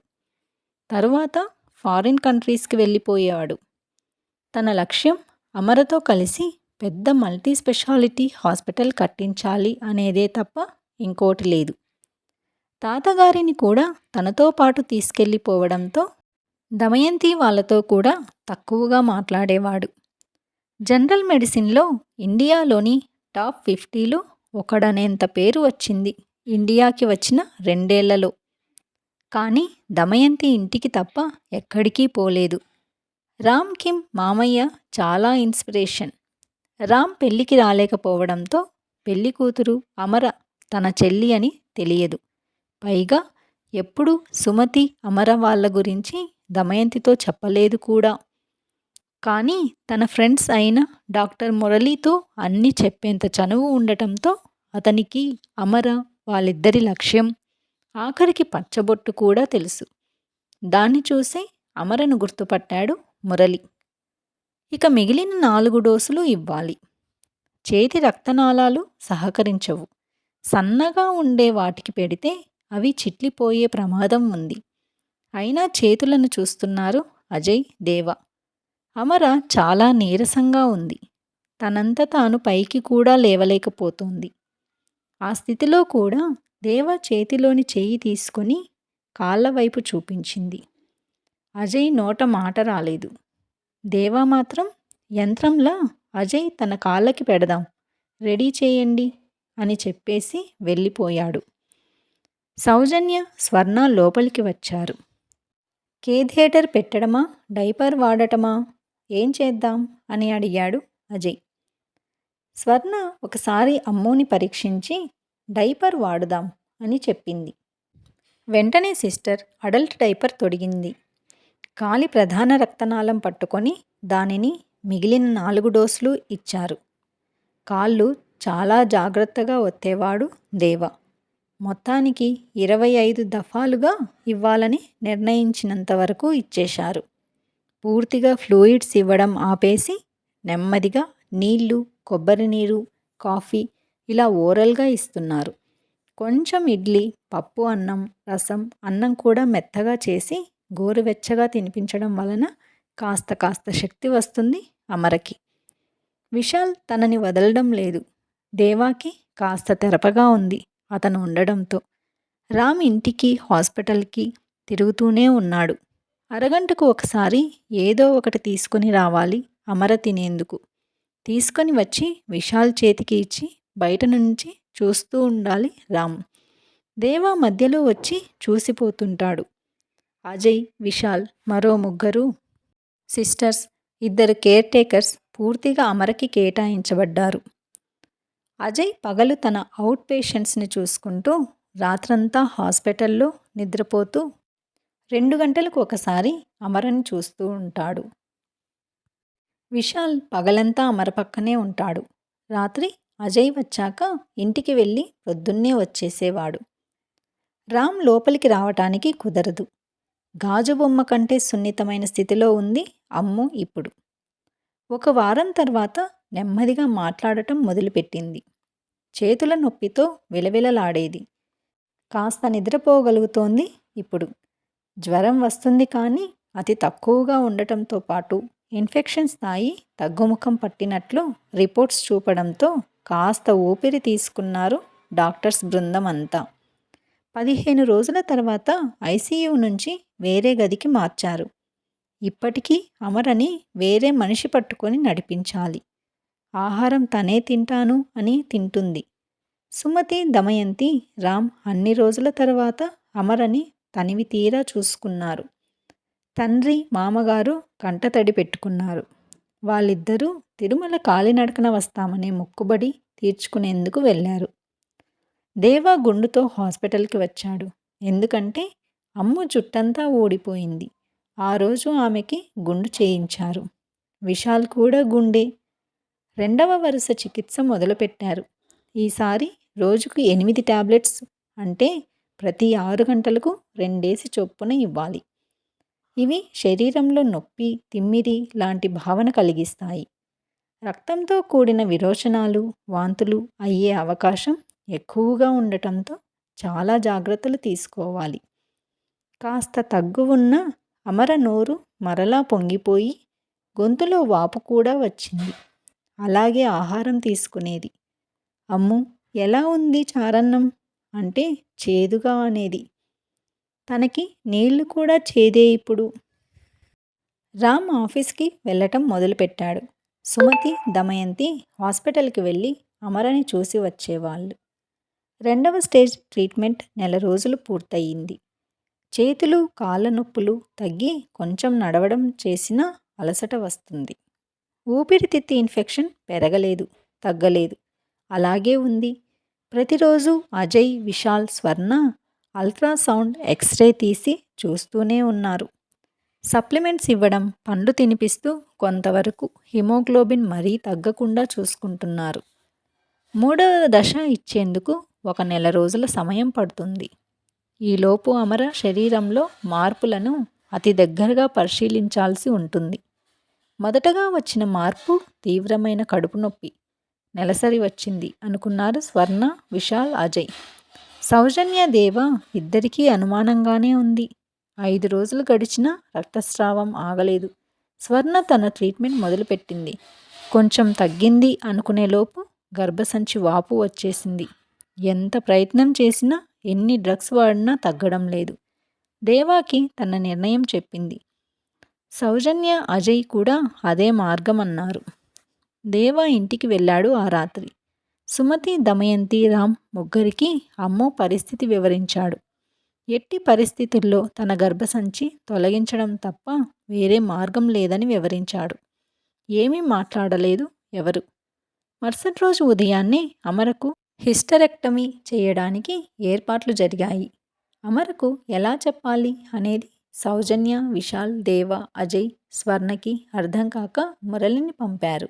తరువాత ఫారిన్ కంట్రీస్కి వెళ్ళిపోయేవాడు. తన లక్ష్యం అమరతో కలిసి పెద్ద మల్టీ స్పెషాలిటీ హాస్పిటల్ కట్టించాలి అనేదే తప్ప ఇంకోటి లేదు. తాతగారిని కూడా తనతో పాటు తీసుకెళ్ళిపోవడంతో దమయంతి వాళ్ళతో కూడా తక్కువగా మాట్లాడేవాడు. జనరల్ మెడిసిన్లో ఇండియాలోని టాప్ 50లో ఒకడనేంత పేరు వచ్చింది ఇండియాకి వచ్చిన 2 ఏళ్లలో. కానీ దమయంతి ఇంటికి తప్ప ఎక్కడికి పోలేదు. రామ్కి మామయ్య చాలా ఇన్స్పిరేషన్. రామ్ పెళ్ళికి రాలేకపోవడంతో పెళ్లి కూతురు అమర తన చెల్లి అని తెలియదు. పైగా ఎప్పుడు సుమతి అమర వాళ్ళ గురించి దమయంతితో చెప్పలేదు కూడా. కానీ తన ఫ్రెండ్స్ అయిన డాక్టర్ మురళితో అన్నీ చెప్పేంత చనువు ఉండటంతో అతనికి అమర వాళ్ళిద్దరి లక్ష్యం, ఆఖరికి పచ్చబొట్టు కూడా తెలుసు. దాన్ని చూసి అమరను గుర్తుపట్టాడు మురళి. ఇక మిగిలిన 4 డోసులు ఇవ్వాలి. చేతి రక్తనాళాలు సహకరించవు. సన్నగా ఉండే వాటికి పెడితే అవి చిట్లిపోయే ప్రమాదం ఉంది. అయినా చేతులను చూస్తున్నారు అజయ్, దేవ. అమర చాలా నీరసంగా ఉంది. తనంత తాను పైకి కూడా లేవలేకపోతోంది. ఆ స్థితిలో కూడా దేవ చేతిలోని చెయ్యి తీసుకొని కాళ్ళ వైపు చూపించింది. అజయ్ నోట మాట రాలేదు. దేవా మాత్రం యంత్రంలా అజయ్ తన కాళ్ళకి పెడదాం, రెడీ చేయండి అని చెప్పేసి వెళ్ళిపోయాడు. సౌజన్య, స్వర్ణ లోపలికి వచ్చారు. కేథేటర్ పెట్టడమా, డైపర్ వాడటమా, ఏం చేద్దాం అని అడిగాడు అజయ్. స్వర్ణ ఒకసారి అమ్మోని పరీక్షించి డైపర్ వాడుదాం అని చెప్పింది. వెంటనే సిస్టర్ అడల్ట్ డైపర్ తొడిగింది. కాలి ప్రధాన రక్తనాళం పట్టుకొని దానిని మిగిలిన 4 డోసులు ఇచ్చారు. కాళ్ళు చాలా జాగ్రత్తగా ఒత్తేవాడు దేవ. మొత్తానికి 25 దఫాలుగా ఇవ్వాలని నిర్ణయించినంత వరకు ఇచ్చేశారు. పూర్తిగా ఫ్లూయిడ్స్ ఇవ్వడం ఆపేసి నెమ్మదిగా నీళ్లు, కొబ్బరి నీరు, కాఫీ ఇలా ఓరల్గా ఇస్తున్నారు. కొంచెం ఇడ్లీ, పప్పు అన్నం, రసం, అన్నం కూడా మెత్తగా చేసి గోరువెచ్చగా తినిపించడం వలన కాస్త కాస్త శక్తి వస్తుంది అమరకి. విశాల్ తనని వదలడం లేదు. దేవాకి కాస్త తెరపగా ఉంది అతను ఉండడంతో. రామ్ ఇంటికి హాస్పిటల్కి తిరుగుతూనే ఉన్నాడు. అరగంటకు ఒకసారి ఏదో ఒకటి తీసుకుని రావాలి అమర తినేందుకు. తీసుకొని వచ్చి విశాల్ చేతికి ఇచ్చి బయట నుంచి చూస్తూ ఉండాలి రామ్. దేవా మధ్యలో వచ్చి చూసిపోతుంటాడు. అజయ్, విశాల్, మరో ముగ్గురు సిస్టర్స్, 2 కేర్ టేకర్స్ పూర్తిగా అమరకి కేటాయించబడ్డారు. అజయ్ పగలు తన అవుట్ పేషెంట్స్ని చూసుకుంటూ రాత్రంతా హాస్పిటల్లో నిద్రపోతూ 2 గంటలకు ఒకసారి అమరని చూస్తూ ఉంటాడు. విశాల్ పగలంతా అమర పక్కనే ఉంటాడు. రాత్రి అజయ్ వచ్చాక ఇంటికి వెళ్ళి పొద్దున్నే వచ్చేసేవాడు. రామ్ లోపలికి రావటానికి కుదరదు. గాజు బొమ్మ కంటే సున్నితమైన స్థితిలో ఉంది అమ్ము ఇప్పుడు. 1 వారం తర్వాత నెమ్మదిగా మాట్లాడటం మొదలుపెట్టింది. చేతుల నొప్పితో విలవిలలాడేది. కాస్త నిద్రపోగలుగుతోంది ఇప్పుడు. జ్వరం వస్తుంది కానీ అతి తక్కువగా ఉండటంతో పాటు ఇన్ఫెక్షన్ స్థాయి తగ్గుముఖం పట్టినట్లు రిపోర్ట్స్ చూపడంతో కాస్త ఊపిరి తీసుకున్నారు డాక్టర్స్ బృందం అంతా. 15 రోజుల తర్వాత ఐసీయూ నుంచి వేరే గదికి మార్చారు. ఇప్పటికీ అమరని వేరే మనిషి పట్టుకొని నడిపించాలి. ఆహారం తనే తింటాను అని తింటుంది. సుమతి, దమయంతి, రామ్ అన్ని రోజుల తర్వాత అమరని తనివి తీరా చూసుకున్నారు. తండ్రి, మామగారు కంటతడి పెట్టుకున్నారు. వాళ్ళిద్దరూ తిరుమల కాలినడకన వస్తామనే మొక్కుబడి తీర్చుకునేందుకు వెళ్ళారు. దేవా గుండుతో హాస్పిటల్కి వచ్చాడు. ఎందుకంటే అమ్ము జుట్టంతా ఊడిపోయింది. ఆ రోజు ఆమెకి గుండు చేయించారు. విశాల్ కూడా గుండె. 2వ వరుస చికిత్స మొదలుపెట్టారు. ఈసారి రోజుకు 8 టాబ్లెట్స్, అంటే ప్రతి 6 గంటలకు 2 చొప్పున ఇవ్వాలి. ఇవి శరీరంలో నొప్పి, తిమ్మిరి లాంటి భావన కలిగిస్తాయి. రక్తంతో కూడిన విరోచనాలు, వాంతులు అయ్యే అవకాశం ఎక్కువగా ఉండటంతో చాలా జాగ్రత్తలు తీసుకోవాలి. కాస్త తగ్గు ఉన్న అమర నోరు మరలా పొంగిపోయి గొంతులో వాపు కూడా వచ్చింది. అలాగే ఆహారం తీసుకునేది. అమ్ము, ఎలా ఉంది చారన్నం అంటే చేదుగా అనేది. తనకి నీళ్లు కూడా చేదే ఇప్పుడు. రామ్ ఆఫీస్కి వెళ్ళటం మొదలుపెట్టాడు. సుమతి, దమయంతి హాస్పిటల్కి వెళ్ళి అమరని చూసి వచ్చేవాళ్ళు. 2వ స్టేజ్ ట్రీట్మెంట్ నెల రోజులు పూర్తయింది. చేతులు, కాళ్ళ నొప్పులు తగ్గి కొంచెం నడవడం చేసినా అలసట వస్తుంది. ఊపిరితిత్తి ఇన్ఫెక్షన్ పెరగలేదు, తగ్గలేదు, అలాగే ఉంది. ప్రతిరోజు అజయ్, విశాల్, స్వర్ణ అల్ట్రాసౌండ్, ఎక్స్రే తీసి చూస్తూనే ఉన్నారు. సప్లిమెంట్స్ ఇవ్వడం, పండ్లు తినిపిస్తూ కొంతవరకు హిమోగ్లోబిన్ మరీ తగ్గకుండా చూసుకుంటున్నారు. 3వ దశ ఇచ్చేందుకు 1 నెల రోజుల సమయం పడుతుంది. ఈలోపు అమర శరీరంలో మార్పులను అతి దగ్గరగా పరిశీలించాల్సి ఉంటుంది. మొదటగా వచ్చిన మార్పు తీవ్రమైన కడుపు నొప్పి. నెలసరి వచ్చింది అనుకున్నారు స్వర్ణ, విశాల్, అజయ్. సౌజన్య, దేవ ఇద్దరికీ అనుమానంగానే ఉంది. 5 రోజులు గడిచినా రక్తస్రావం ఆగలేదు. స్వర్ణ తన ట్రీట్మెంట్ మొదలుపెట్టింది. కొంచెం తగ్గింది అనుకునేలోపు గర్భసంచి వాపు వచ్చేసింది. ఎంత ప్రయత్నం చేసినా, ఎన్ని డ్రగ్స్ వాడినా తగ్గడం లేదు. దేవాకి తన నిర్ణయం చెప్పింది. సౌజన్య, అజయ్ కూడా అదే మార్గం అన్నారు. దేవా ఇంటికి వెళ్ళాడు ఆ రాత్రి. సుమతి, దమయంతి, రామ్ ముగ్గురికి అమ్ము పరిస్థితి వివరించాడు. ఎట్టి పరిస్థితుల్లో తన గర్భసంచి తొలగించడం తప్ప వేరే మార్గం లేదని వివరించాడు. ఏమీ మాట్లాడలేదు ఎవరు. మరుసటి రోజు ఉదయాన్నే అమరకు హిస్టరెక్టమీ చేయడానికి ఏర్పాట్లు జరిగాయి. అమరకు ఎలా చెప్పాలి అనేది సౌజన్య, విశాల్, దేవ, అజయ్, స్వర్ణకి అర్థం కాక మురళిని పంపారు.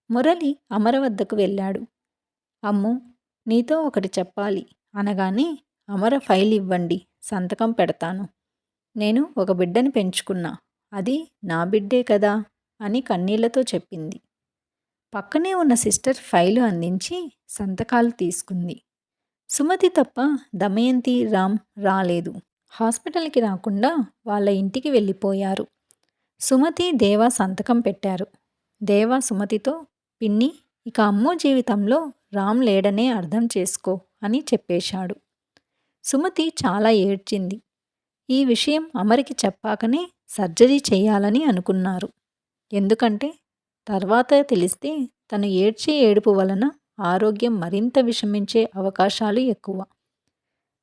మురళి అమర వద్దకు వెళ్ళాడు. అమ్ము, నీతో ఒకటి చెప్పాలి అనగానే, అమర ఫైల్ ఇవ్వండి, సంతకం పెడతాను. నేను ఒక బిడ్డని పెంచుకున్నా, అది నా బిడ్డే కదా అని కన్నీళ్లతో చెప్పింది. పక్కనే ఉన్న సిస్టర్ ఫైలు అందించి సంతకాలు తీసుకుంది. సుమతి తప్ప దమయంతి, రామ్ రాలేదు. హాస్పిటల్కి రాకుండా వాళ్ళ ఇంటికి వెళ్ళిపోయారు. సుమతి, దేవా సంతకం పెట్టారు. దేవా సుమతితో, పిన్ని, ఇక అమ్ము జీవితంలో రామ్ లేడనే అర్థం చేసుకో అని చెప్పేశాడు. సుమతి చాలా ఏడ్చింది. ఈ విషయం అమరికి చెప్పాకనే సర్జరీ చేయాలని అనుకున్నారు. ఎందుకంటే తర్వాత తెలిస్తే తను ఏడ్చే ఏడుపు వలన ఆరోగ్యం మరింత విషమించే అవకాశాలు ఎక్కువ.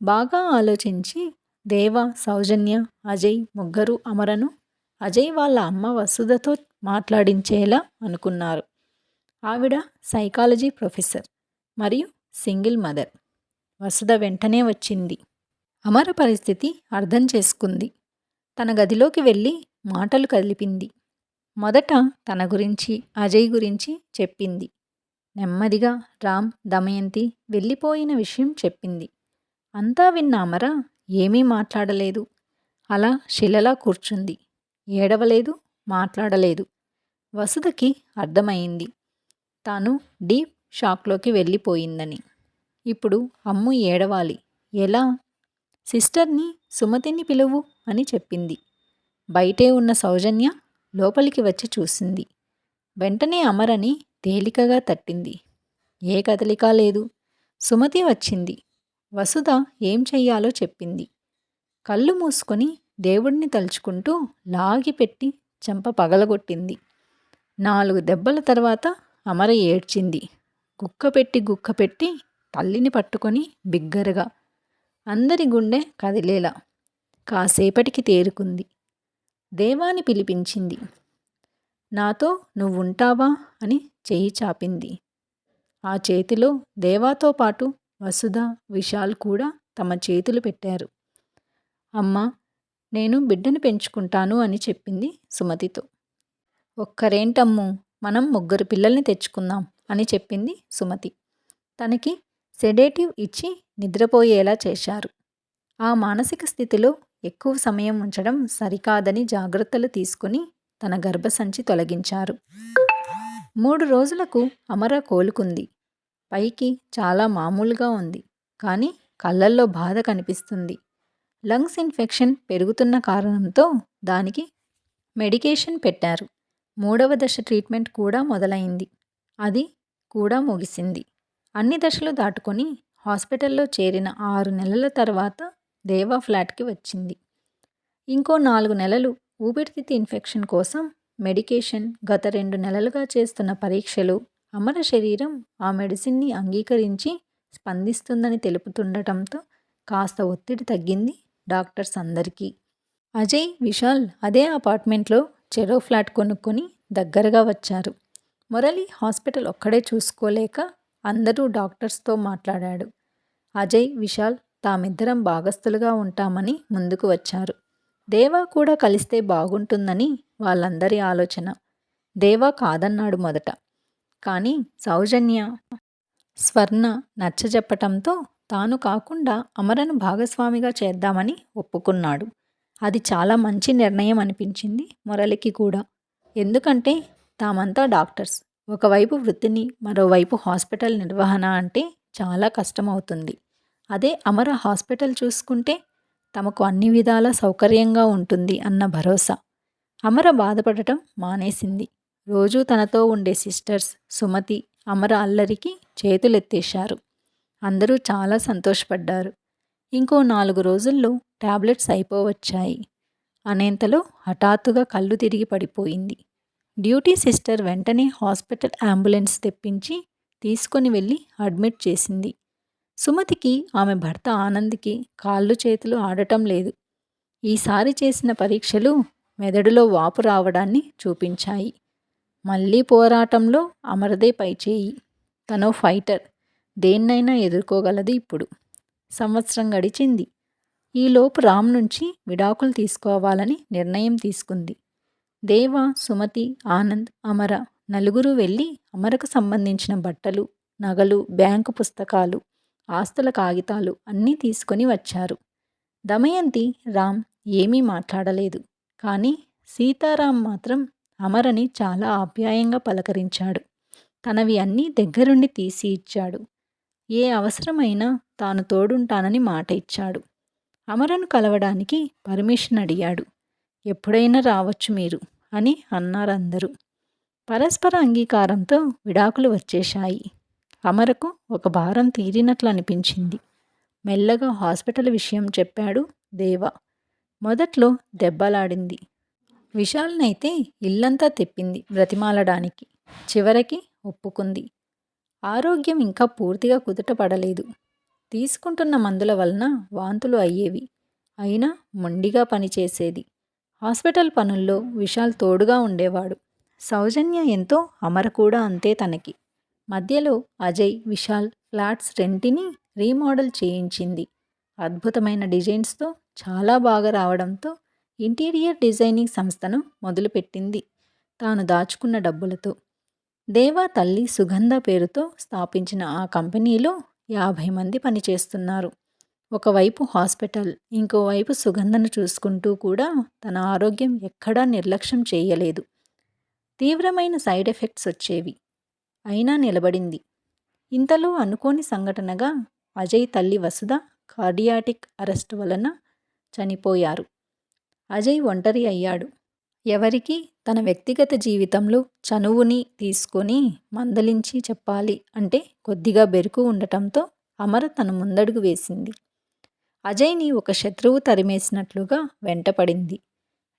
బాగా ఆలోచించి దేవ, సౌజన్య, అజయ్ ముగ్గురు అమరను అజయ్ వాళ్ళ అమ్మ వసుధతో మాట్లాడించేలా అనుకున్నారు. ఆవిడ సైకాలజీ ప్రొఫెసర్ మరియు సింగిల్ మదర్. వసుధ వెంటనే వచ్చింది. అమర పరిస్థితి అర్థం చేసుకుంది. తన గదిలోకి వెళ్ళి మాటలు కదిలిపింది. మొదట తన గురించి, అజయ్ గురించి చెప్పింది. నెమ్మదిగా రామ్, దమయంతి వెళ్ళిపోయిన విషయం చెప్పింది. అంతా విన్న అమర ఏమీ మాట్లాడలేదు. అలా శిలలా కూర్చుంది. ఏడవలేదు, మాట్లాడలేదు. వసుధకి అర్థమైంది తాను డీప్ షాక్లోకి వెళ్ళిపోయిందని. ఇప్పుడు అమ్ము ఏడవాలి. ఎలా? సిస్టర్ని, సుమతిని పిలువు అని చెప్పింది. బయటే ఉన్న సౌజన్య లోపలికి వచ్చి చూసింది. వెంటనే అమరని తేలికగా తట్టింది. ఏ కదలిక లేదు. సుమతి వచ్చింది. వసుధ ఏం చెయ్యాలో చెప్పింది. కళ్ళు మూసుకొని దేవుణ్ణి తలుచుకుంటూ లాగిపెట్టి చెంప పగలగొట్టింది. 4 దెబ్బల తర్వాత అమర ఏడ్చింది. గుక్కపెట్టి తల్లిని పట్టుకొని బిగ్గరగా. అందరి గుండె కదిలేలా. కాసేపటికి తేరుకుంది. దేవాని పిలిపించింది. నాతో నువ్వుంటావా అని చెయ్యి చాపింది. ఆ చేతిలో దేవాతో పాటు వసుధ, విశాల్ కూడా తమ చేతులు పెట్టారు. అమ్మా, నేను బిడ్డను పెంచుకుంటాను అని చెప్పింది సుమతితో. ఒక్కరేంటమ్ము, మనం 3 పిల్లల్ని తెచ్చుకుందాం అని చెప్పింది సుమతి. తనకి సెడేటివ్ ఇచ్చి నిద్రపోయేలా చేశారు. ఆ మానసిక స్థితిలో ఎక్కువ సమయం ఉంచడం సరికాదని జాగ్రత్తలు తీసుకుని తన గర్భసంచి తొలగించారు. 3 రోజులకు అమర కోలుకుంది. పైకి చాలా మామూలుగా ఉంది. కానీ కళ్ళల్లో బాధ కనిపిస్తుంది. లంగ్స్ ఇన్ఫెక్షన్ పెరుగుతున్న కారణంతో దానికి మెడికేషన్ పెట్టారు. 3వ దశ ట్రీట్మెంట్ కూడా మొదలైంది. అది కూడా ముగిసింది. అన్ని దశలు దాటుకొని హాస్పిటల్లో చేరిన 6 నెలల తర్వాత దేవా ఫ్లాట్కి వచ్చింది. ఇంకో 4 నెలలు ఊపిరితిత్తు ఇన్ఫెక్షన్ కోసం మెడికేషన్, గత 2 నెలలుగా చేస్తున్న పరీక్షలు, అమర శరీరం ఆ మెడిసిన్ని అంగీకరించి స్పందిస్తుందని తెలుపుతుండటంతో కాస్త ఒత్తిడి తగ్గింది డాక్టర్స్ అందరికీ. అజయ్, విశాల్ అదే అపార్ట్మెంట్లో చెరో ఫ్లాట్ కొనుక్కొని దగ్గరగా వచ్చారు. మురళి హాస్పిటల్ ఒక్కడే చూసుకోలేక అందరూ డాక్టర్స్తో మాట్లాడాడు. అజయ్, విశాల్ తామిద్దరం భాగస్థులుగా ఉంటామని ముందుకు వచ్చారు. దేవా కూడా కలిస్తే బాగుంటుందని వాళ్ళందరి ఆలోచన. దేవా కాదన్నాడు మొదట. కానీ సౌజన్య, స్వర్ణ నచ్చజెప్పటంతో తాను కాకుండా అమరను భాగస్వామిగా చేద్దామని ఒప్పుకున్నాడు. అది చాలా మంచి నిర్ణయం అనిపించింది మురళికి కూడా. ఎందుకంటే తామంతా డాక్టర్స్. ఒకవైపు వృత్తిని, మరోవైపు హాస్పిటల్ నిర్వహణ అంటే చాలా కష్టమవుతుంది. అదే అమర హాస్పిటల్ చూసుకుంటే తమకు అన్ని విధాల సౌకర్యంగా ఉంటుంది అన్న భరోసా. అమర బాధపడటం మానేసింది. రోజూ తనతో ఉండే సిస్టర్స్, సుమతి, అమర అల్లరికి చేతులెత్తేశారు. అందరూ చాలా సంతోషపడ్డారు. ఇంకో 4 రోజుల్లో టాబ్లెట్స్ అయిపోవచ్చాయి అనేంతలో హఠాత్తుగా కళ్ళు తిరిగి పడిపోయింది. డ్యూటీ సిస్టర్ వెంటనే హాస్పిటల్ అంబులెన్స్ తెప్పించి తీసుకొని వెళ్ళి అడ్మిట్ చేసింది. సుమతికి, ఆమె భర్త ఆనంద్కి కాళ్ళు చేతులు ఆడటం లేదు. ఈసారి చేసిన పరీక్షలు మెదడులో వాపు రావడాన్ని చూపించాయి. మళ్ళీ పోరాటంలో అమరదే పైచేయి. తనో ఫైటర్. దేన్నైనా ఎదుర్కోగలదు ఇప్పుడు. సంవత్సరం గడిచింది. ఈలోపు రామ్ నుంచి విడాకులు తీసుకోవాలని నిర్ణయం తీసుకుంది. దేవ, సుమతి, ఆనంద్, అమర నలుగురు వెళ్ళి అమరకు సంబంధించిన బట్టలు, నగలు, బ్యాంకు పుస్తకాలు, ఆస్తుల కాగితాలు అన్నీ తీసుకొని వచ్చారు. దమయంతి, రామ్ ఏమీ మాట్లాడలేదు. కానీ సీతారాం మాత్రం అమరని చాలా ఆప్యాయంగా పలకరించాడు. తనవి అన్నీ దగ్గరుండి తీసి ఇచ్చాడు. ఏ అవసరమైనా తాను తోడుంటానని మాట ఇచ్చాడు. అమరను కలవడానికి పర్మిషన్ అడిగాడు. ఎప్పుడైనా రావచ్చు మీరు అని అన్నారందరూ. పరస్పర అంగీకారంతో విడాకులు వచ్చేశాయి. అమరకు ఒక భారం తీరినట్లు అనిపించింది. మెల్లగా హాస్పిటల్ విషయం చెప్పాడు దేవ. మొదట్లో దెబ్బలాడింది. విశాల్నైతే ఇల్లంతా తెప్పింది బ్రతిమాలడానికి. చివరికి ఒప్పుకుంది. ఆరోగ్యం ఇంకా పూర్తిగా కుదుటపడలేదు. తీసుకుంటున్న మందుల వలన వాంతులు అయ్యేవి. అయినా మొండిగా పనిచేసేది. హాస్పిటల్ పనుల్లో విశాల్ తోడుగా ఉండేవాడు. సౌజన్య ఎంతో, అమర కూడా అంతే తనకి. మధ్యలో అజయ్, విశాల్ ఫ్లాట్స్ రెంటిని రీమోడల్ చేయించింది. అద్భుతమైన డిజైన్స్తో చాలా బాగా రావడంతో ఇంటీరియర్ డిజైనింగ్ సంస్థను మొదలుపెట్టింది తాను దాచుకున్న డబ్బులతో. దేవా తల్లి సుగంధ పేరుతో స్థాపించిన ఆ కంపెనీలో 50 మంది పనిచేస్తున్నారు. ఒకవైపు హాస్పిటల్, ఇంకోవైపు సుగంధను చూసుకుంటూ కూడా తన ఆరోగ్యం ఎక్కడా నిర్లక్ష్యం చేయలేదు. తీవ్రమైన సైడ్ ఎఫెక్ట్స్ వచ్చేవి. అయినా నిలబడింది. ఇంతలో అనుకోని సంఘటనగా అజయ్ తల్లి వసుధ కార్డియాటిక్ అరెస్ట్ వలన చనిపోయారు. అజయ్ ఒంటరి అయ్యాడు. ఎవరికి తన వ్యక్తిగత జీవితంలో చనువుని తీసుకొని మందలించి చెప్పాలి అంటే కొద్దిగా బెరుకు ఉండటంతో అమర తన ముందడుగు వేసింది. అజయ్ని ఒక శత్రువు తరిమేసినట్లుగా వెంటపడింది.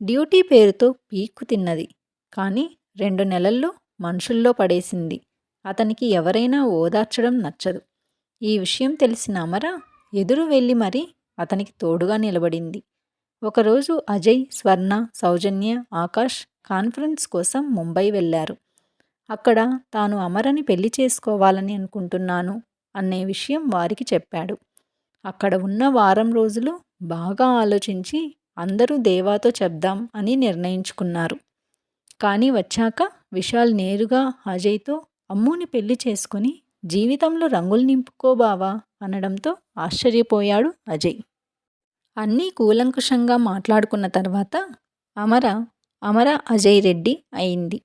డ్యూటీ పేరుతో పీక్కు తిన్నది. కానీ 2 నెలల్లో మనుషుల్లో పడేసింది. అతనికి ఎవరైనా ఓదార్చడం నచ్చదు. ఈ విషయం తెలిసిన అమర ఎదురు వెళ్ళి మరీ అతనికి తోడుగా నిలబడింది. ఒకరోజు అజయ్, స్వర్ణ, సౌజన్య, ఆకాష్ కాన్ఫరెన్స్ కోసం ముంబై వెళ్ళారు. అక్కడ తాను అమరని పెళ్లి చేసుకోవాలని అనుకుంటున్నాను అనే విషయం వారికి చెప్పాడు. అక్కడ ఉన్న వారం రోజులు బాగా ఆలోచించి అందరూ దేవాతో చెప్దాం అని నిర్ణయించుకున్నారు. కానీ వచ్చాక విశాల్ నేరుగా అజయ్తో అమ్ముని పెళ్లి చేసుకుని జీవితంలో రంగులు నింపుకోబావా అనడంతో ఆశ్చర్యపోయాడు అజయ్. అన్నీ కూలంకుషంగా మాట్లాడుకున్న తర్వాత అమర అజయ్ రెడ్డి అయింది.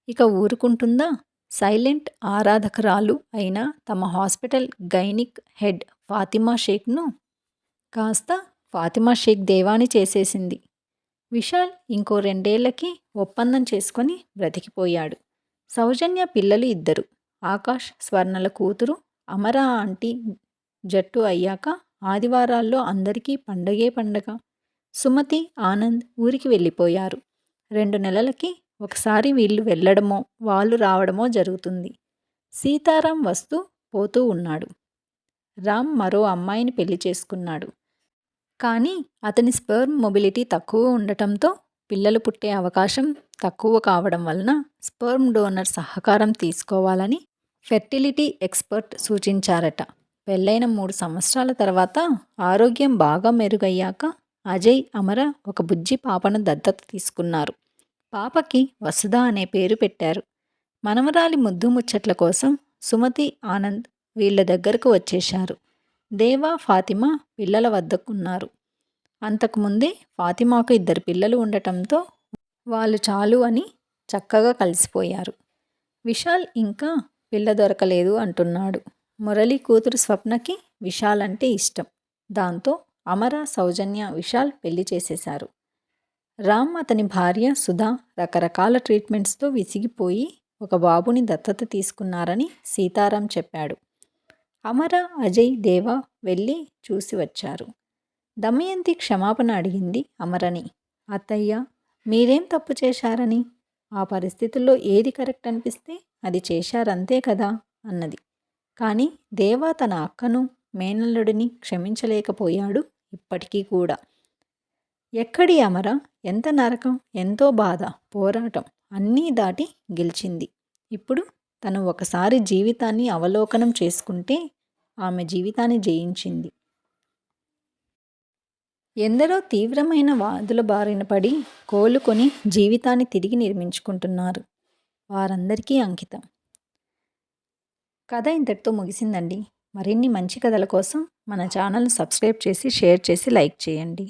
ఇక ఊరుకుంటుందా? సైలెంట్ ఆరాధకురాలు అయిన తమ హాస్పిటల్ గైనిక్ హెడ్ ఫాతిమా షేక్ను కాస్త ఫాతిమా షేక్ దేవాని చేసేసింది. విశాల్ ఇంకో 2 ఏళ్లకి ఒప్పందం చేసుకొని బ్రతికిపోయాడు. సౌజన్య పిల్లలు 2. ఆకాష్, స్వర్ణల కూతురు. అమర ఆంటీ జట్టు అయ్యాక ఆదివారాల్లో అందరికీ పండగే పండగ. సుమతి, ఆనంద్ ఊరికి వెళ్ళిపోయారు. 2 నెలలకి ఒకసారి వీళ్ళు వెళ్ళడమో వాళ్ళు రావడమో జరుగుతుంది. సీతారాం వస్తూ పోతూ ఉన్నాడు. రామ్ మరో అమ్మాయిని పెళ్లి చేసుకున్నాడు. కానీ అతని స్పెర్మ్ మొబిలిటీ తక్కువ ఉండటంతో పిల్లలు పుట్టే అవకాశం తక్కువ కావడం వలన స్పెర్మ్ డోనర్ సహకారం తీసుకోవాలని ఫెర్టిలిటీ ఎక్స్పర్ట్ సూచించారట. పెళ్ళైన 3 సంవత్సరాల తర్వాత ఆరోగ్యం బాగా మెరుగయ్యాక అజయ్, అమర ఒక బుజ్జి పాపను దత్తత తీసుకున్నారు. పాపకి వసుధ అనే పేరు పెట్టారు. మనవరాలి ముద్దు ముచ్చట్ల కోసం సుమతి, ఆనంద్ వీళ్ళ దగ్గరకు వచ్చేశారు. దేవా, ఫాతిమా పిల్లల వద్దకున్నారు. అంతకుముందే ఫాతిమాకు 2 పిల్లలు ఉండటంతో వాళ్ళు చాలు అని చక్కగా కలిసిపోయారు. విశాల్ ఇంకా పిల్ల దొరకలేదు అంటున్నాడు. మురళి కూతురు స్వప్నకి విశాల్ అంటే ఇష్టం. దాంతో అమర, సౌజన్య, విశాల్ పెళ్లి చేసేశారు. రామ్, అతని భార్య సుధా రకరకాల ట్రీట్మెంట్స్తో విసిగిపోయి ఒక బాబుని దత్తత తీసుకున్నారని సీతారాం చెప్పాడు. అమర, అజయ్, దేవా వెళ్ళి చూసి వచ్చారు. దమయంతి క్షమాపణ అడిగింది అమరని. అత్తయ్య, మీరేం తప్పు చేశారని? ఆ పరిస్థితుల్లో ఏది కరెక్ట్ అనిపిస్తే అది చేశారంతే కదా అన్నది. కానీ దేవా తన అక్కను, మేనల్లుడిని క్షమించలేకపోయాడు ఇప్పటికీ కూడా. ఎక్కడి అమర, ఎంత నరకం, ఎంతో బాధ, పోరాటం అన్నీ దాటి గెలిచింది. ఇప్పుడు తను ఒకసారి జీవితాన్ని అవలోకనం చేసుకుంటే ఆమె జీవితాన్ని జయించింది. ఎందరో తీవ్రమైన వ్యాధుల బారిన పడి కోలుకొని జీవితాన్ని తిరిగి నిర్మించుకుంటున్నారు. వారందరికీ అంకితం. కథ ఇంతటితో ముగిసిందండి. మరిన్ని మంచి కథల కోసం మన ఛానల్ను సబ్స్క్రైబ్ చేసి, షేర్ చేసి, లైక్ చేయండి.